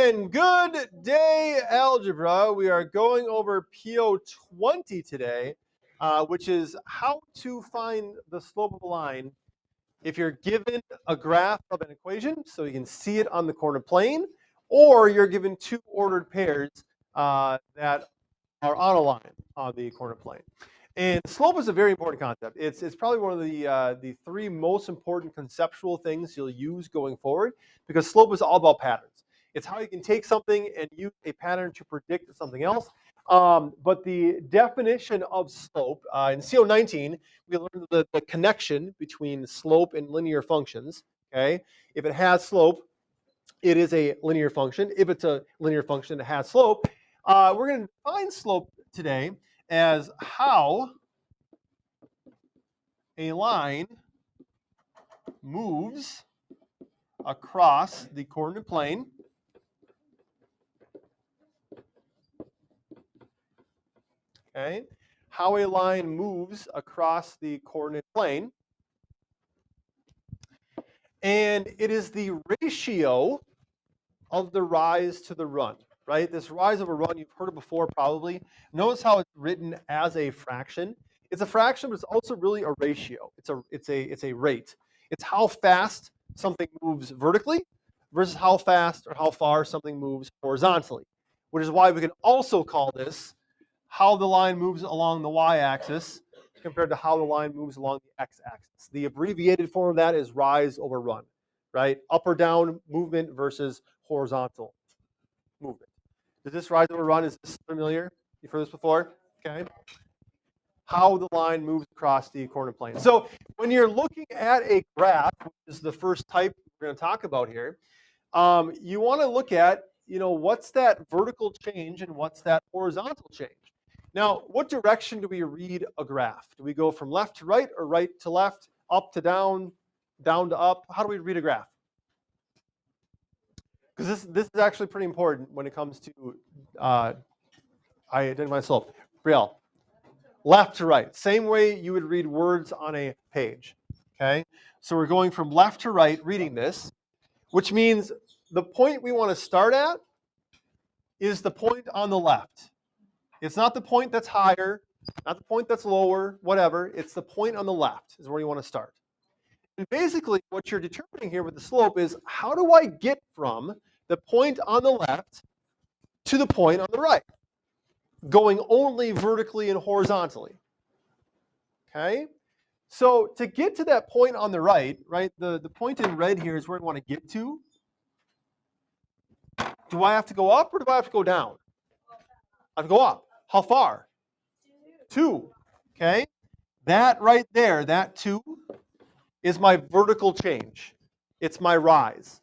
And good day, Algebra. We are going over PO20 today, which is how to find the slope of a line if you're given a graph of an equation, so you can see it on the coordinate plane, or you're given two ordered pairs that are on a line on the coordinate plane. And slope is a very important concept. It's probably one of the three most important conceptual things you'll use going forward, because slope is all about patterns. It's how you can take something and use a pattern to predict something else. But the definition of slope, in CO19, we learned the connection between slope and linear functions. Okay, if it has slope, it is a linear function. If it's a linear function that has slope, we're going to define slope today as how a line moves across the coordinate plane okay, how a line moves across the coordinate plane, and it is the ratio of the rise to the run, right? This rise over run, you've heard it before probably. Notice how it's written as a fraction. It's a fraction, but it's also really a ratio. It's a rate. It's how fast something moves vertically versus how fast or how far something moves horizontally, which is why we can also call this how the line moves along the y-axis compared to how the line moves along the x-axis. The abbreviated form of that is rise over run, right? Up or down movement versus horizontal movement. Does this rise over run, is this familiar? You've heard this before? Okay. How the line moves across the coordinate plane. So when you're looking at a graph, which is the first type we're going to talk about here, you want to look at, what's that vertical change and what's that horizontal change. Now, what direction do we read a graph? Do we go from left to right or right to left, up to down, down to up? How do we read a graph? Because this is actually pretty important when it comes to identifying slope. Brielle, left to right. Same way you would read words on a page. Okay? So we're going from left to right reading this, which means the point we want to start at is the point on the left. It's not the point that's higher, not the point that's lower, whatever. It's the point on the left is where you want to start. And basically what you're determining here with the slope is how do I get from the point on the left to the point on the right, going only vertically and horizontally. Okay? So to get to that point on the right, the point in red here is where I want to get to. Do I have to go up or do I have to go down? I have to go up. How far? 2. Okay? That right there, that 2, is my vertical change. It's my rise,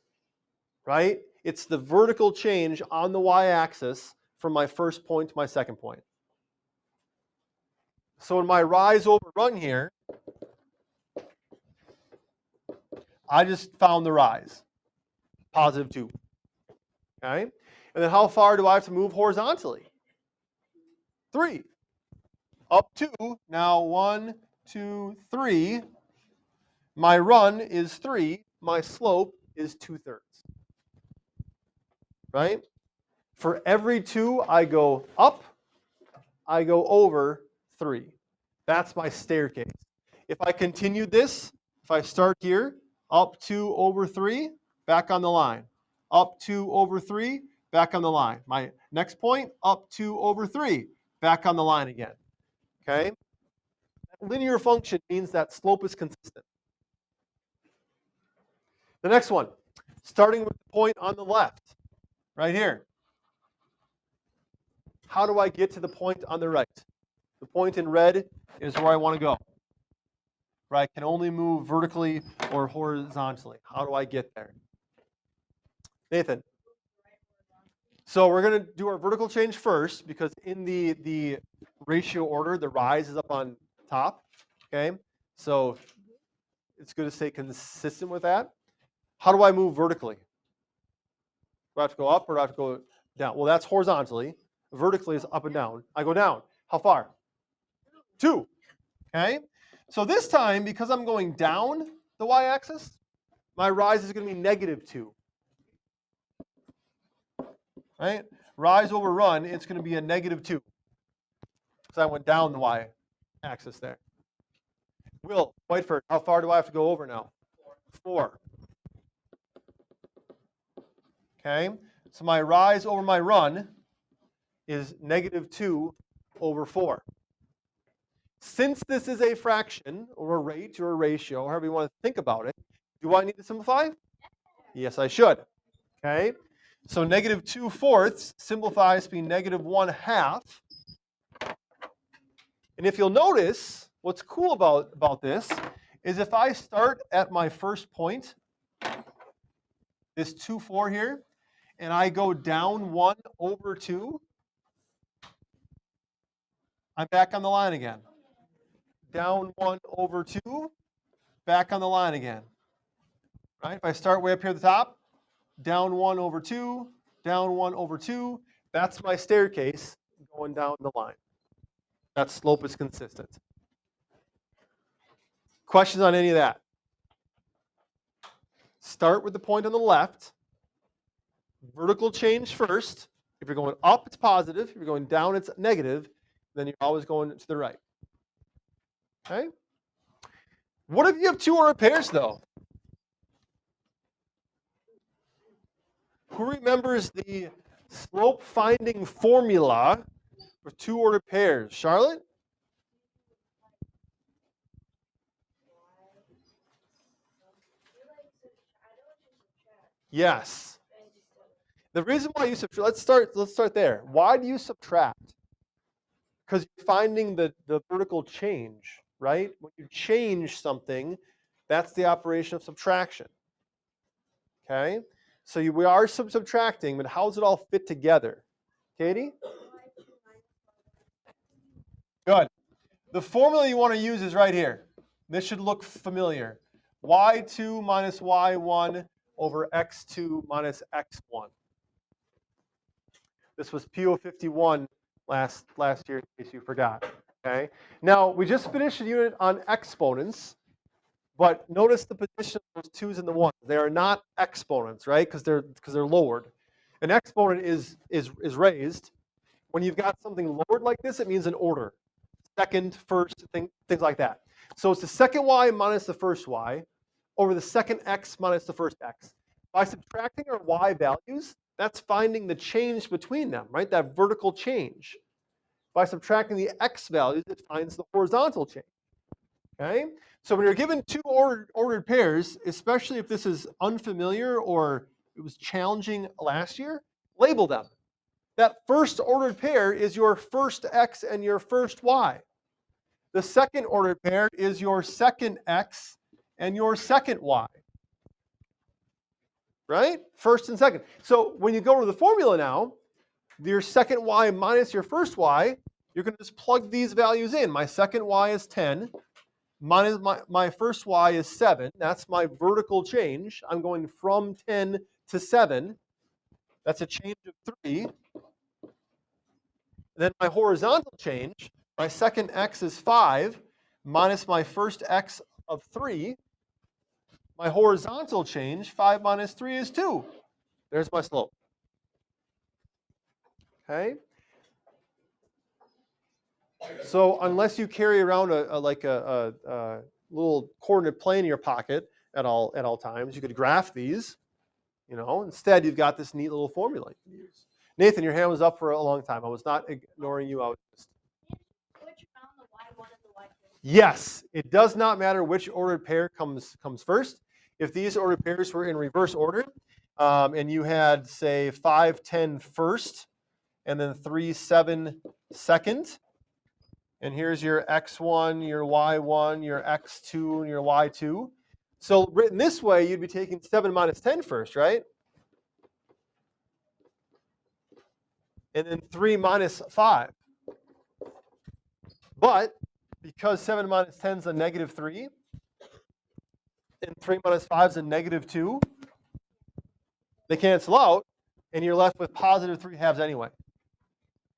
right? It's the vertical change on the y-axis from my first point to my second point. So in my rise over run here, I just found the rise, positive 2. Okay? And then how far do I have to move horizontally? 3. Up 2. Now 1, 2, 3. My run is 3. My slope is 2/3. Right? For every 2, I go up, I go over 3. That's my staircase. If I continue this, if I start here, up 2 over 3, back on the line. Up 2 over 3, back on the line. My next point, up 2 over 3, back on the line again. Okay? That linear function means that slope is consistent. The next one, starting with the point on the left, right here. How do I get to the point on the right? The point in red is where I want to go. Right? I can only move vertically or horizontally. How do I get there? Nathan. So we're going to do our vertical change first because in the ratio order, the rise is up on top. Okay? So it's good to stay consistent with that. How do I move vertically? Do I have to go up or do I have to go down? Well, that's horizontally. Vertically is up and down. I go down. How far? 2. Okay? So this time, because I'm going down the y-axis, my rise is going to be -2. right? Rise over run, it's going to be a negative 2. So I went down the y-axis there. Will, Whiteford, how far do I have to go over now? 4. Okay, so my rise over my run is negative 2 over 4. Since this is a fraction, or a rate, or a ratio, however you want to think about it, do I need to simplify? Yes, I should. Okay, so negative 2/4 simplifies to be negative 1/2. And if you'll notice, what's cool about this is if I start at my first point, this 2/4 here, and I go down 1 over 2, I'm back on the line again. Down 1 over 2, back on the line again. Right? If I start way up here at the top, down 1 over 2, down 1 over 2, that's my staircase going down the line. That slope is consistent. Questions on any of that? Start with the point on the left. Vertical change first. If you're going up, it's positive. If you're going down, it's negative. Then you're always going to the right. Okay? What if you have two ordered pairs, though? Who remembers the slope finding formula for two ordered pairs? Charlotte? Yes. The reason why you subtract, let's start there. Why do you subtract? Because you're finding the vertical change, right? When you change something, that's the operation of subtraction. Okay? So we are subtracting, but how does it all fit together? Katie? Good. The formula you want to use is right here. This should look familiar. y2 minus y1 over x2 minus x1. This was PO51 last year, in case you forgot. Okay. Now, we just finished a unit on exponents, but notice the position of those 2's and the 1's. They are not exponents, right? Because they're lowered. An exponent is raised. When you've got something lowered like this, it means an order. Second, first, things like that. So it's the second y minus the first y over the second x minus the first x. By subtracting our y values, that's finding the change between them, right? That vertical change. By subtracting the x values, it finds the horizontal change. Okay? So when you're given two ordered pairs, especially if this is unfamiliar or it was challenging last year, label them. That first ordered pair is your first x and your first y. The second ordered pair is your second x and your second y. Right? First and second. So when you go to the formula now, your second y minus your first y, you're going to just plug these values in. My second y is 10. Minus my first y is 7. That's my vertical change. I'm going from 10 to 7. That's a change of 3. Then my horizontal change, my second x is 5 minus my first x of 3. My horizontal change, 5 minus 3 is 2. There's my slope. Okay? So unless you carry around a little coordinate plane in your pocket at all times, you could graph these. Instead you've got this neat little formula you can use. Nathan, your hand was up for a long time. I was not ignoring you. I was just. Yes, it does not matter which ordered pair comes first. If these ordered pairs were in reverse order, and you had, say, 5, 10 first, and then 3, 7 second, and here's your x1, your y1, your x2, and your y2. So written this way, you'd be taking 7 minus 10 first, right? And then 3 minus 5. But because 7 minus 10 is a negative 3, and 3 minus 5 is a negative 2, they cancel out, and you're left with positive 3/2 anyway.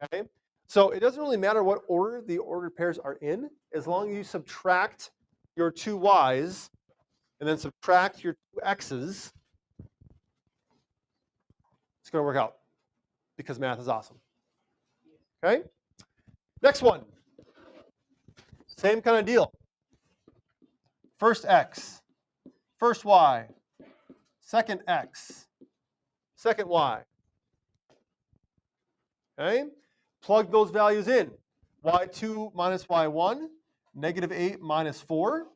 Okay? So it doesn't really matter what order the ordered pairs are in, as long as you subtract your two y's and then subtract your two x's, it's going to work out. because math is awesome. Okay? Next one. Same kind of deal. First x, first y, second x, second y. Okay? Plug those values in. y2 minus y1, negative 8 minus 4.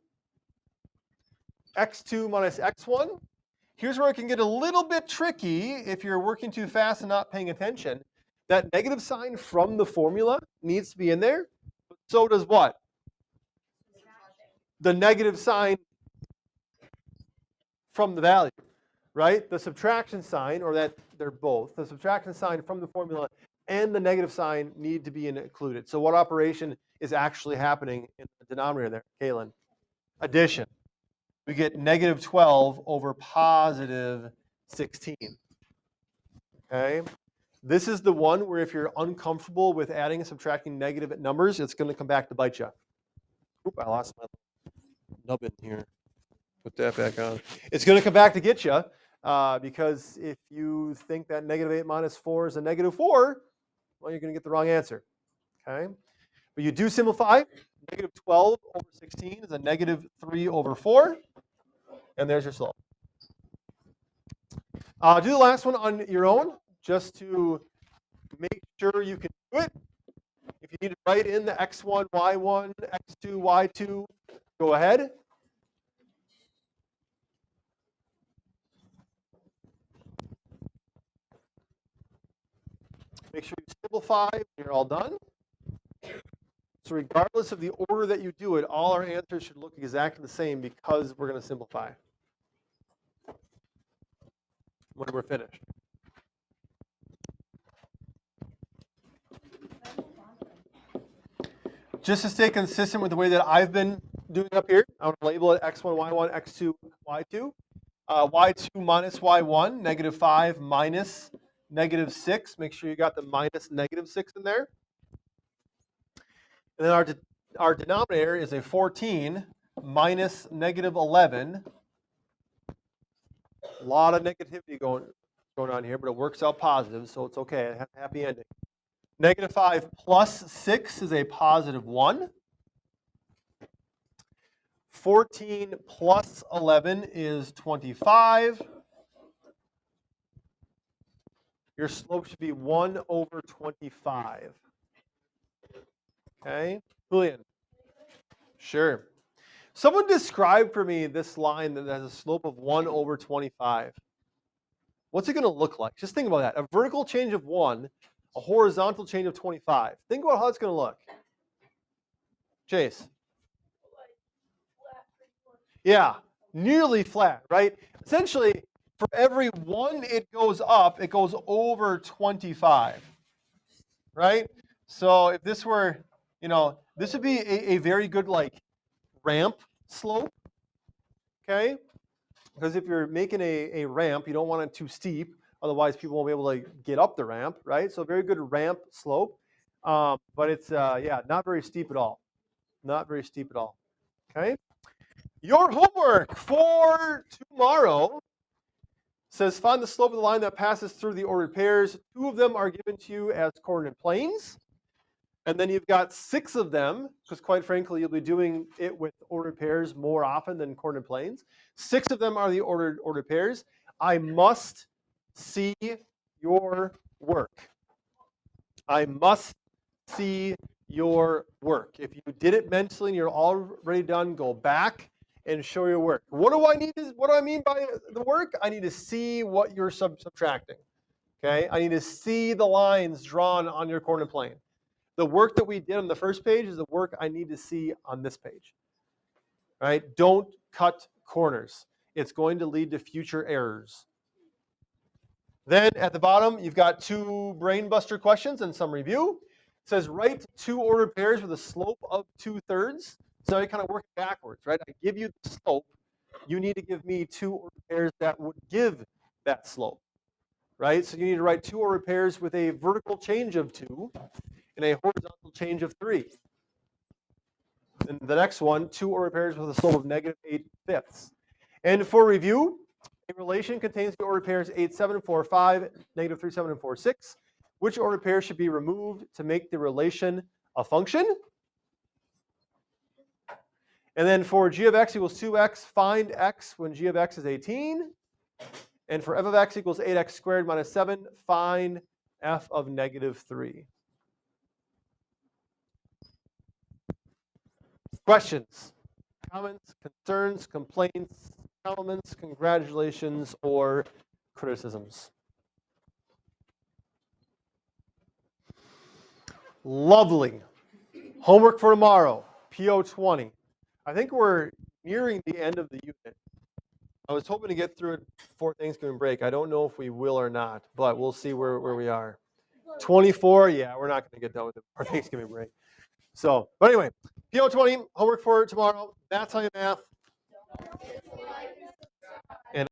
x2 minus x1. Here's where it can get a little bit tricky if you're working too fast and not paying attention. That negative sign from the formula needs to be in there. But so does what? The negative sign from the value, right? The subtraction sign, or that they're both, the subtraction sign from the formula and the negative sign need to be included. So what operation is actually happening in the denominator there, Kaylin? Addition. We get negative 12 over positive 16. Okay? This is the one where if you're uncomfortable with adding and subtracting negative numbers, it's going to come back to bite you. Oop, I lost my nubbin here. Put that back on. It's going to come back to get you because if you think that negative 8 minus 4 is a negative 4, well, you're going to get the wrong answer. Okay? But you do simplify. Negative 12 over 16 is a negative 3 over 4. And there's your slope. Do the last one on your own just to make sure you can do it. If you need to write in the x1, y1, x2, y2, go ahead. Make sure you simplify when you're all done. So regardless of the order that you do it, all our answers should look exactly the same because we're going to simplify when we're finished. Just to stay consistent with the way that I've been doing up here, I want to label it x1, y1, x2, y2. Y2 minus y1, negative 5 minus negative 6. Make sure you got the minus negative 6 in there. And then our denominator is a 14 minus negative 11. A lot of negativity going on here, but it works out positive, so it's okay. Happy ending. Negative 5 plus 6 is a positive 1. 14 plus 11 is 25. Your slope should be 1 over 25. Okay? Julian? Sure. Someone describe for me this line that has a slope of 1 over 25. What's it going to look like? Just think about that. A vertical change of 1, a horizontal change of 25. Think about how it's going to look. Chase? Yeah, nearly flat, right? Essentially, for every 1 it goes up, it goes over 25, right? So if this were, this would be a very good ramp slope, okay? Because if you're making a ramp, you don't want it too steep. Otherwise, people won't be able to get up the ramp, right? So very good ramp slope. But it's, not very steep at all. Not very steep at all, okay? Your homework for tomorrow says find the slope of the line that passes through the ordered pairs. 2 of them are given to you as coordinate planes. And then you've got 6 of them, because quite frankly, you'll be doing it with ordered pairs more often than coordinate planes. 6 of them are the ordered pairs. I must see your work. I must see your work. If you did it mentally and you're already done, go back and show your work. What do I mean by the work? I need to see what you're subtracting. Okay? I need to see the lines drawn on your coordinate plane. The work that we did on the first page is the work I need to see on this page. Right? Don't cut corners. It's going to lead to future errors. Then at the bottom, you've got 2 brain buster questions and some review. It says write 2 ordered pairs with a slope of 2/3. So you kind of work backwards, right? I give you the slope. You need to give me 2 ordered pairs that would give that slope, right? So you need to write 2 ordered pairs with a vertical change of 2 and a horizontal change of 3. And the next one, 2 ordered pairs with a slope of negative 8/5. And for review, a relation contains the ordered pairs 8, 7, 4, 5, negative 3, 7, and 4, 6. Which ordered pair should be removed to make the relation a function? And then for g of x equals 2x, find x when g of x is 18. And for f of x equals 8x squared minus 7, find f of negative 3. Questions, comments, concerns, complaints, compliments, congratulations, or criticisms? Lovely. Homework for tomorrow, PO20. I think we're nearing the end of the unit. I was hoping to get through it before Thanksgiving break. I don't know if we will or not, but we'll see where we are. 24, yeah, we're not going to get done with it before Thanksgiving break. So, but anyway, PO20, homework for tomorrow. That's how you math.